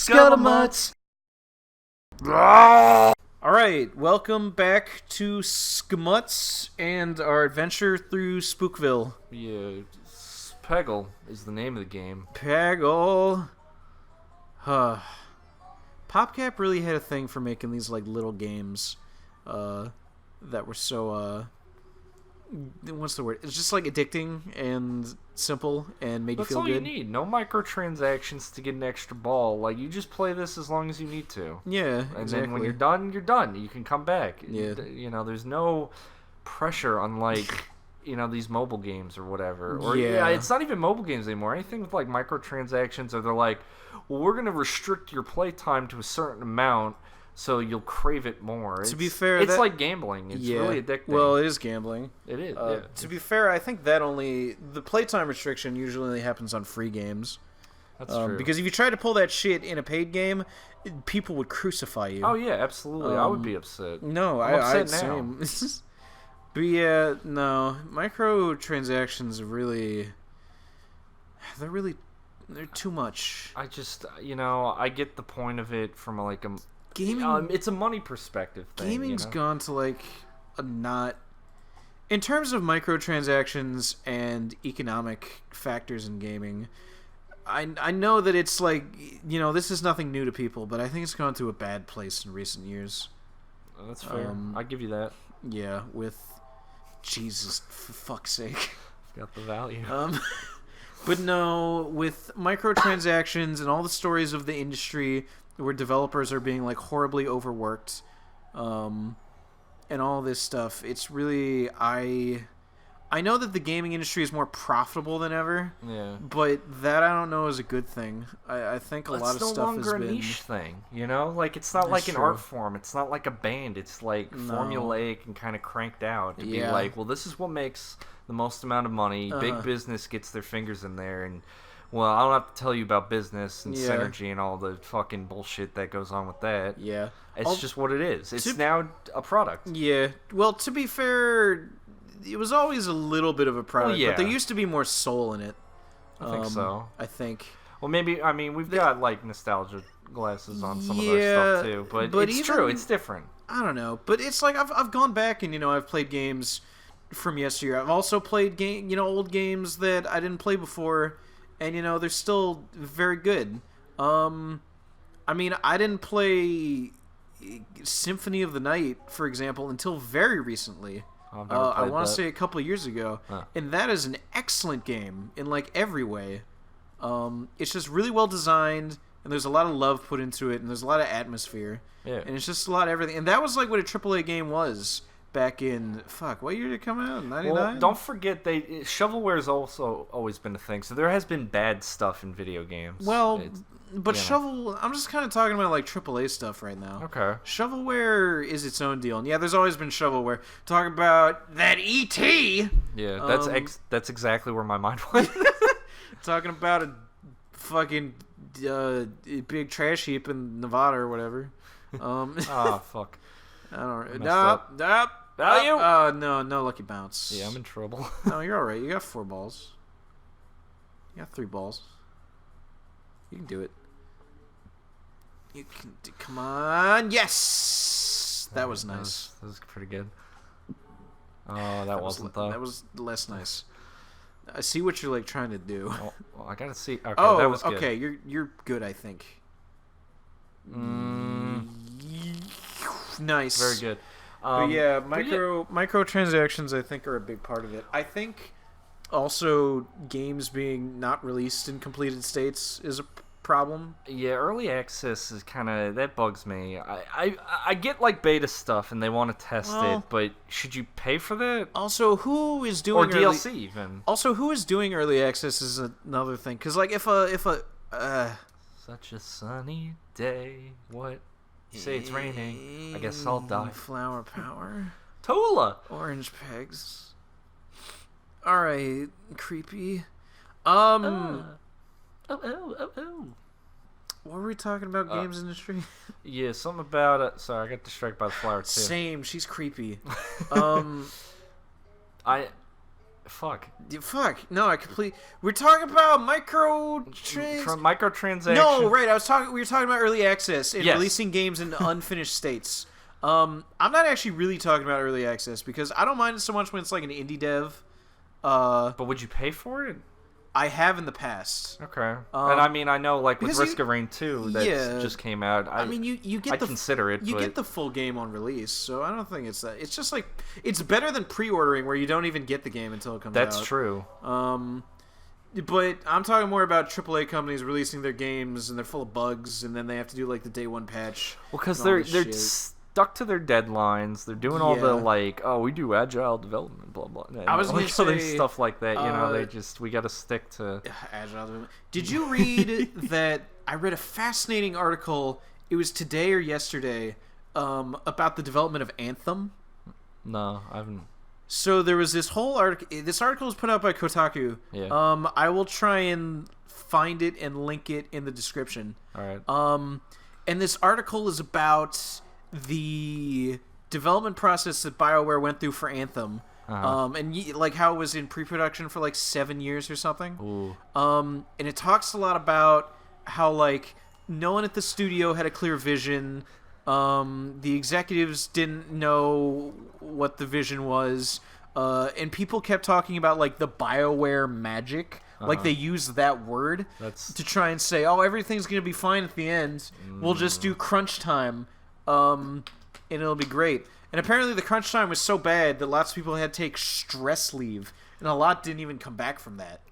Scuttlemutts! Alright, welcome back to Scuttlemutts and our adventure through Spookville. Yeah, Peggle is the name of the game. Peggle. PopCap really had a thing for making these like little games that were so what's the word? It's just like addicting and simple and made you feel good. That's all you need. No microtransactions to get an extra ball. Like, you just play this as long as you need to. Yeah, and exactly. then when you're done, you're done. You can come back. Yeah. You know, there's no pressure unlike, these mobile games or whatever. Or yeah, it's not even mobile games anymore. Anything with like microtransactions, or they're like, well, we're going to restrict your playtime to a certain amount so you'll crave it more. To be fair, it's like gambling. It's really addicting. Well, it is gambling. It is. To be fair, I think the playtime restriction usually only happens on free games. That's true. Because if you try to pull that shit in a paid game, people would crucify you. Oh yeah, absolutely. I would be upset. No, I'm upset now. But yeah, no, microtransactions they're too much. I just, I get the point of it from like a gaming. It's a money perspective thing. Gaming's gone to like a not. In terms of microtransactions and economic factors in gaming, I know that it's like, this is nothing new to people, but I think it's gone to a bad place in recent years. That's fair. I give you that. Yeah, with Jesus, for fuck's sake. Got the value. But no, with microtransactions and all the stories of the industry where developers are being like horribly overworked, and all this stuff, it's really I know that the gaming industry is more profitable than ever. Yeah. But that I don't know is a good thing. I think a lot of stuff has been... It's no longer a niche thing, Like, it's not like an art form. It's not like a band. It's like formulaic and kind of cranked out to be like, well, this is what makes the most amount of money. Big business gets their fingers in there, and well, I don't have to tell you about business and synergy and all the fucking bullshit that goes on with that. Yeah. It's just what it is. It's now a product. Yeah. Well, to be fair, it was always a little bit of a product, but there used to be more soul in it. I think so. I think. Well, maybe, we've got, like, nostalgia glasses on some of our stuff, too. But it's true. It's different. I don't know. But it's like, I've gone back and, I've played games from yesteryear. I've also played, old games that I didn't play before, and, they're still very good. I didn't play Symphony of the Night, for example, until very recently. I want to say a couple of years ago, and that is an excellent game in like every way. It's just really well designed, and there's a lot of love put into it, and there's a lot of atmosphere, and it's just a lot of everything. And that was like what a AAA game was back in what year did it come out? 99? Well, don't forget shovelware has also always been a thing. So there has been bad stuff in video games. Well, but I'm just kind of talking about like AAA stuff right now. Okay. Shovelware is its own deal. And yeah, there's always been shovelware. Talking about that E.T. Yeah, that's exactly where my mind went. Talking about a fucking big trash heap in Nevada or whatever. Oh, fuck. I don't know. Nope. Value? No lucky bounce. Yeah, I'm in trouble. No, you're alright. You got 4 balls. You got 3 balls. You can do it. You can come on. Yes! That was nice. That was pretty good. Oh, that wasn't though. That was less nice. I see what you're like trying to do. Oh, well, I gotta see. Okay, oh, that was good. Okay, you're good, I think. Nice. Very good. But yeah, microtransactions I think are a big part of it. I think also games being not released in completed states is a problem. Yeah, early access is kind of, that bugs me. I get like beta stuff and they want to test it, but should you pay for that? Also, who is doing DLC even? Also, who is doing early access is another thing. Because like if a such a sunny day, what? You say it's raining. I guess I'll die. Flower power. Tula. Orange pegs. All right, creepy. Oh. What were we talking about? Games industry. Yeah, something about it. Sorry, I got distracted by the flower too. Same. She's creepy. Fuck. No, we're talking about microtransactions. No, right. We were talking about early access and releasing games in unfinished states. I'm not actually really talking about early access because I don't mind it so much when it's like an indie dev. But would you pay for it? I have in the past. Okay. And I mean, I know like with Risk of Rain 2 that just came out. I mean, you get consider it. You get the full game on release, so I don't think it's that. It's just like it's better than pre-ordering where you don't even get the game until it comes out. That's true. But I'm talking more about AAA companies releasing their games and they're full of bugs, and then they have to do like the day one patch. Well, because they're stuck to their deadlines. They're doing all the like, we do agile development, blah blah. And I was going to say stuff like that. You know, we got to stick to agile development. Did you read that? I read a fascinating article. It was today or yesterday about the development of Anthem. No, I haven't. So there was this whole article. This article was put out by Kotaku. Yeah. I will try and find it and link it in the description. All right. And this article is about the development process that BioWare went through for Anthem, and like how it was in pre-production for like 7 years or something. Ooh. And it talks a lot about how like no one at the studio had a clear vision. The executives didn't know what the vision was, and people kept talking about like the BioWare magic. Like they used that word to try and say, "Oh, everything's gonna be fine at the end. We'll just do crunch time." And it'll be great. And apparently the crunch time was so bad that lots of people had to take stress leave, and a lot didn't even come back from that.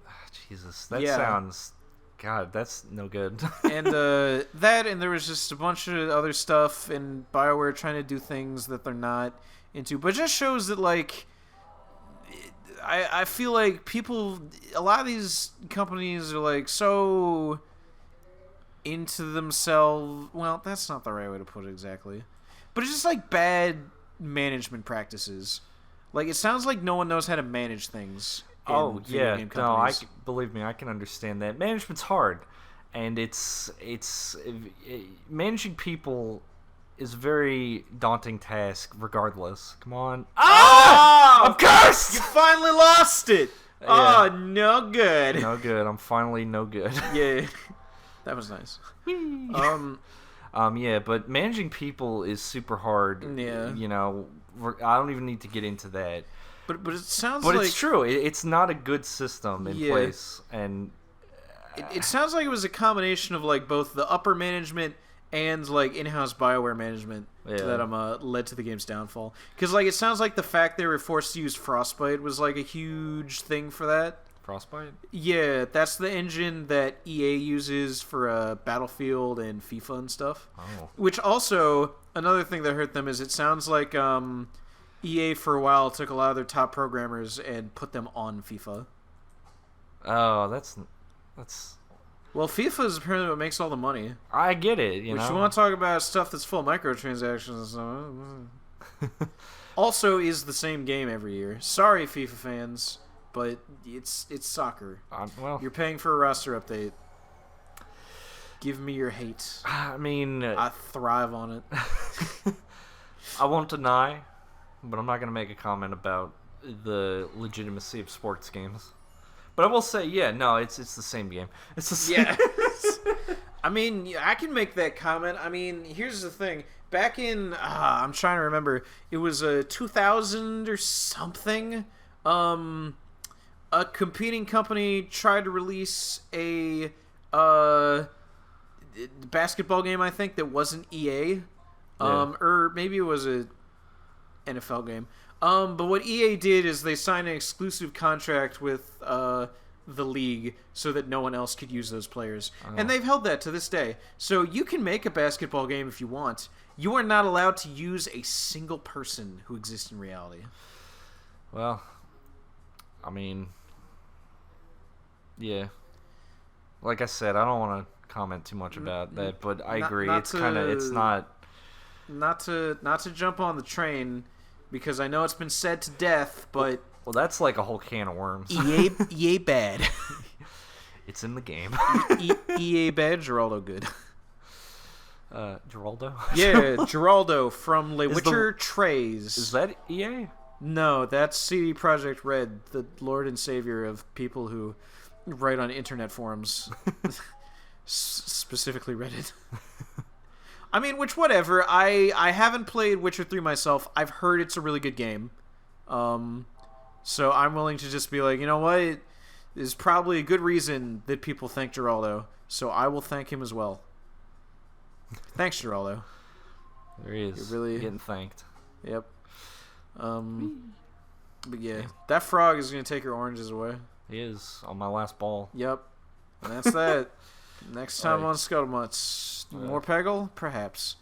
Jesus, that sounds... God, that's no good. And and there was just a bunch of other stuff, and BioWare trying to do things that they're not into. But it just shows that, like... I feel like a lot of these companies are, like, so... into themselves. Well, that's not the right way to put it exactly, but it's just like bad management practices. Like it sounds like no one knows how to manage things. Believe me, I can understand that. Management's hard, and it's managing people is a very daunting task regardless. Come on. I'm cursed! You finally lost it. Yeah. Oh, no good. No good. I'm finally no good. Yeah. That was nice. Yeah, but managing people is super hard. Yeah. You know, I don't even need to get into that. But it sounds like... But it's true. It's not a good system in place. And it sounds like it was a combination of, like, both the upper management and, like, in-house BioWare management that led to the game's downfall. Because, like, it sounds like the fact they were forced to use Frostbite was, like, a huge thing for that. Frostbite? Yeah, that's the engine that EA uses for Battlefield and FIFA and stuff. Oh. Which also, another thing that hurt them is it sounds like EA for a while took a lot of their top programmers and put them on FIFA. Oh, that's... Well, FIFA is apparently what makes all the money. I get it, you know. Which you want to talk about stuff that's full of microtransactions. Also is the same game every year. Sorry, FIFA fans. But it's soccer. You're paying for a roster update. Give me your hate. I mean... I thrive on it. I won't deny, but I'm not going to make a comment about the legitimacy of sports games. But I will say, it's the same game. It's the same. Yeah. I mean, I can make that comment. I mean, here's the thing. Back in... I'm trying to remember. It was 2000 or something. A competing company tried to release a basketball game, I think, that wasn't EA. Or maybe it was a NFL game. But what EA did is they signed an exclusive contract with the league so that no one else could use those players. And they've held that to this day. So you can make a basketball game if you want. You are not allowed to use a single person who exists in reality. Well... I mean, yeah. Like I said, I don't want to comment too much about that, but I agree. It's not. Not to jump on the train, because I know it's been said to death, but well, that's like a whole can of worms. EA bad. It's in the game. EA bad, Geraldo good. Geraldo? Yeah, Geraldo from Le Witcher Trace. Is that EA? No, that's CD Projekt Red, the lord and savior of people who write on internet forums. Specifically Reddit. I mean, which, whatever. I haven't played Witcher 3 myself. I've heard it's a really good game. So I'm willing to just be like, you know what? There's probably a good reason that people thank Geraldo. So I will thank him as well. Thanks, Geraldo. There he is. You're really getting thanked. Yep. But yeah, that frog is going to take your oranges away. He is on my last ball. Yep. And that's that. Next time on Scuttlemutts. More Peggle? Perhaps.